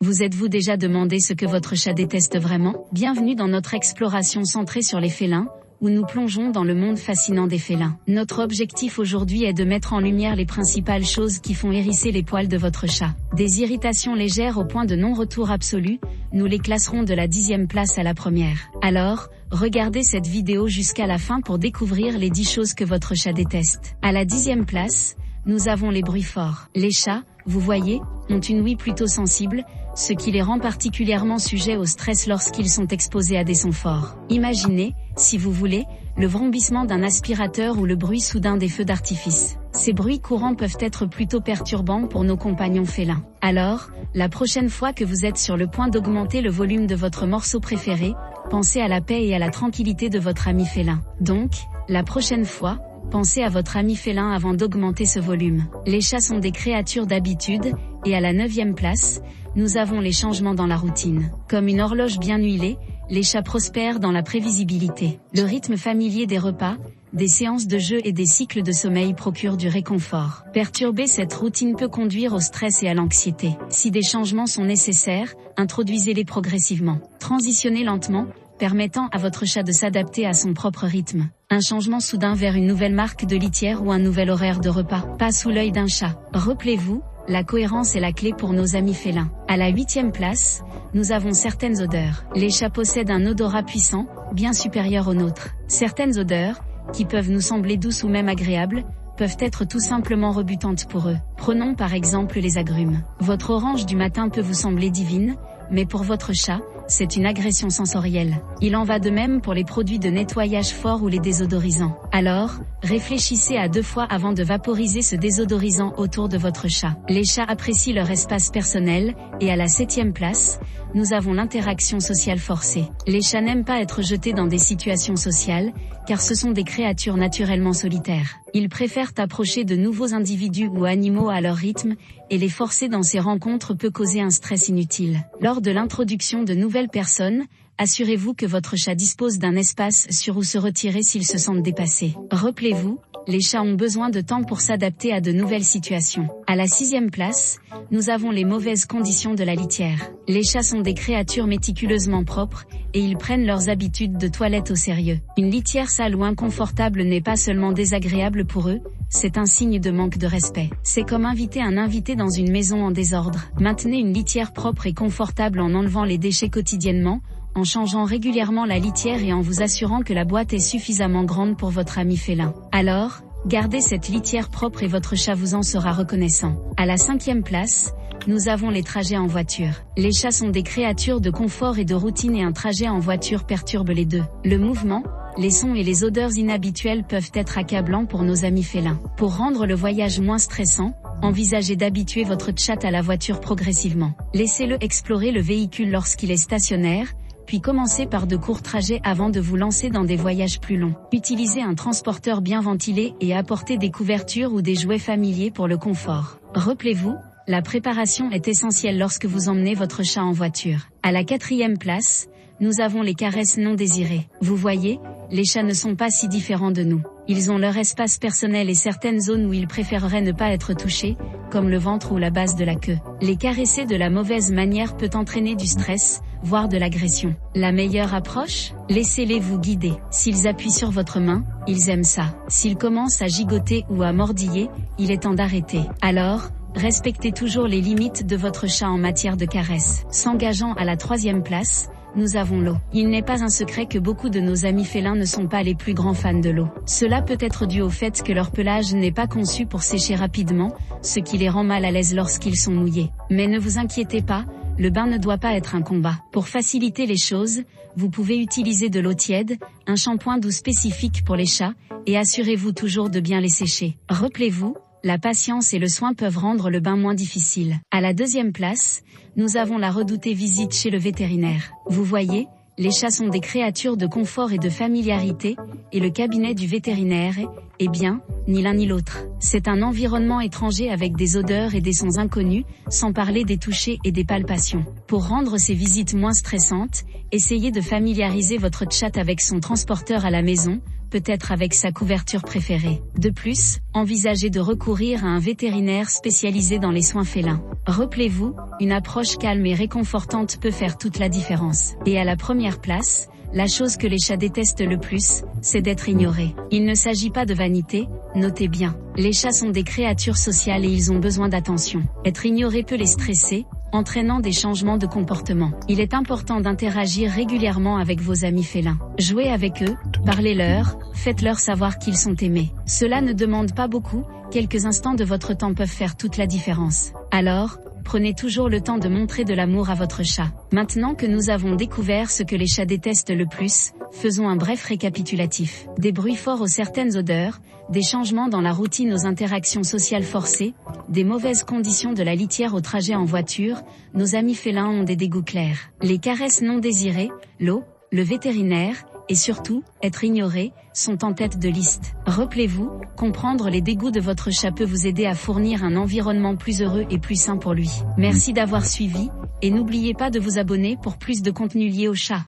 Vous êtes-vous déjà demandé ce que votre chat déteste vraiment? Bienvenue dans notre exploration centrée sur les félins, où nous plongeons dans le monde fascinant des félins. Notre objectif aujourd'hui est de mettre en lumière les principales choses qui font hérisser les poils de votre chat. Des irritations légères au point de non-retour absolu, nous les classerons de la 10e place à la première. Alors, regardez cette vidéo jusqu'à la fin pour découvrir les 10 choses que votre chat déteste. À la 10e place, nous avons les bruits forts. Les chats, vous voyez, ont une ouïe plutôt sensible, ce qui les rend particulièrement sujets au stress lorsqu'ils sont exposés à des sons forts. Imaginez, si vous voulez, le vrombissement d'un aspirateur ou le bruit soudain des feux d'artifice. Ces bruits courants peuvent être plutôt perturbants pour nos compagnons félins. Alors, la prochaine fois que vous êtes sur le point d'augmenter le volume de votre morceau préféré, pensez à la paix et à la tranquillité de votre ami félin. Donc, la prochaine fois, pensez à votre ami félin avant d'augmenter ce volume. Les chats sont des créatures d'habitude, et à la 9e place, nous avons les changements dans la routine. Comme une horloge bien huilée, les chats prospèrent dans la prévisibilité. Le rythme familier des repas, des séances de jeu et des cycles de sommeil procurent du réconfort. Perturber cette routine peut conduire au stress et à l'anxiété. Si des changements sont nécessaires, introduisez-les progressivement. Transitionnez lentement, permettant à votre chat de s'adapter à son propre rythme. Un changement soudain vers une nouvelle marque de litière ou un nouvel horaire de repas. Pas sous l'œil d'un chat. Rappelez-vous, la cohérence est la clé pour nos amis félins. À la 8e place, nous avons certaines odeurs. Les chats possèdent un odorat puissant, bien supérieur au nôtre. Certaines odeurs, qui peuvent nous sembler douces ou même agréables, peuvent être tout simplement rebutantes pour eux. Prenons par exemple les agrumes. Votre orange du matin peut vous sembler divine, mais pour votre chat, c'est une agression sensorielle. Il en va de même pour les produits de nettoyage forts ou les désodorisants. Alors, réfléchissez à 2 fois avant de vaporiser ce désodorisant autour de votre chat. Les chats apprécient leur espace personnel, et à la 7e place, nous avons l'interaction sociale forcée. Les chats n'aiment pas être jetés dans des situations sociales, car ce sont des créatures naturellement solitaires. Ils préfèrent approcher de nouveaux individus ou animaux à leur rythme, et les forcer dans ces rencontres peut causer un stress inutile. Lors de l'introduction de nouvelles personnes, assurez-vous que votre chat dispose d'un espace sûr où se retirer s'ils se sentent dépassés. Rappelez-vous, les chats ont besoin de temps pour s'adapter à de nouvelles situations. À la 6e place, nous avons les mauvaises conditions de la litière. Les chats sont des créatures méticuleusement propres, et ils prennent leurs habitudes de toilette au sérieux. Une litière sale ou inconfortable n'est pas seulement désagréable pour eux, c'est un signe de manque de respect. C'est comme inviter un invité dans une maison en désordre. Maintenez une litière propre et confortable en enlevant les déchets quotidiennement, en changeant régulièrement la litière et en vous assurant que la boîte est suffisamment grande pour votre ami félin. Alors, gardez cette litière propre et votre chat vous en sera reconnaissant. À la 5e place, nous avons les trajets en voiture. Les chats sont des créatures de confort et de routine et un trajet en voiture perturbe les deux. Le mouvement, les sons et les odeurs inhabituelles peuvent être accablants pour nos amis félins. Pour rendre le voyage moins stressant, envisagez d'habituer votre chat à la voiture progressivement. Laissez-le explorer le véhicule lorsqu'il est stationnaire, puis commencez par de courts trajets avant de vous lancer dans des voyages plus longs. Utilisez un transporteur bien ventilé et apportez des couvertures ou des jouets familiers pour le confort. Rappelez-vous, la préparation est essentielle lorsque vous emmenez votre chat en voiture. À la 4e place, nous avons les caresses non désirées. Vous voyez, les chats ne sont pas si différents de nous. Ils ont leur espace personnel et certaines zones où ils préféreraient ne pas être touchés, comme le ventre ou la base de la queue. Les caresser de la mauvaise manière peut entraîner du stress, voire de l'agression. La meilleure approche? Laissez-les vous guider. S'ils appuient sur votre main, ils aiment ça. S'ils commencent à gigoter ou à mordiller, il est temps d'arrêter. Alors, respectez toujours les limites de votre chat en matière de caresses. S'engageant à la 3e place, nous avons l'eau. Il n'est pas un secret que beaucoup de nos amis félins ne sont pas les plus grands fans de l'eau. Cela peut être dû au fait que leur pelage n'est pas conçu pour sécher rapidement, ce qui les rend mal à l'aise lorsqu'ils sont mouillés. Mais ne vous inquiétez pas, le bain ne doit pas être un combat. Pour faciliter les choses, vous pouvez utiliser de l'eau tiède, un shampoing doux spécifique pour les chats, et assurez-vous toujours de bien les sécher. Rappelez-vous, la patience et le soin peuvent rendre le bain moins difficile. À la 2e place, nous avons la redoutée visite chez le vétérinaire. Vous voyez, les chats sont des créatures de confort et de familiarité, et le cabinet du vétérinaire est, eh bien, ni l'un ni l'autre. C'est un environnement étranger avec des odeurs et des sons inconnus, sans parler des touchés et des palpations. Pour rendre ces visites moins stressantes, essayez de familiariser votre chat avec son transporteur à la maison, peut-être avec sa couverture préférée. De plus, envisagez de recourir à un vétérinaire spécialisé dans les soins félins. Rappelez-vous, une approche calme et réconfortante peut faire toute la différence. Et à la première place, la chose que les chats détestent le plus, c'est d'être ignorés. Il ne s'agit pas de vanité, notez bien. Les chats sont des créatures sociales et ils ont besoin d'attention. Être ignoré peut les stresser, entraînant des changements de comportement. Il est important d'interagir régulièrement avec vos amis félins. Jouez avec eux, parlez-leur, faites-leur savoir qu'ils sont aimés. Cela ne demande pas beaucoup, quelques instants de votre temps peuvent faire toute la différence. Alors, prenez toujours le temps de montrer de l'amour à votre chat. Maintenant que nous avons découvert ce que les chats détestent le plus, faisons un bref récapitulatif. Des bruits forts aux certaines odeurs, des changements dans la routine aux interactions sociales forcées, des mauvaises conditions de la litière au trajet en voiture, nos amis félins ont des dégoûts clairs. Les caresses non désirées, l'eau, le vétérinaire, et surtout, être ignoré, sont en tête de liste. Rappelez-vous, comprendre les dégoûts de votre chat peut vous aider à fournir un environnement plus heureux et plus sain pour lui. Merci d'avoir suivi, et n'oubliez pas de vous abonner pour plus de contenu lié au chat.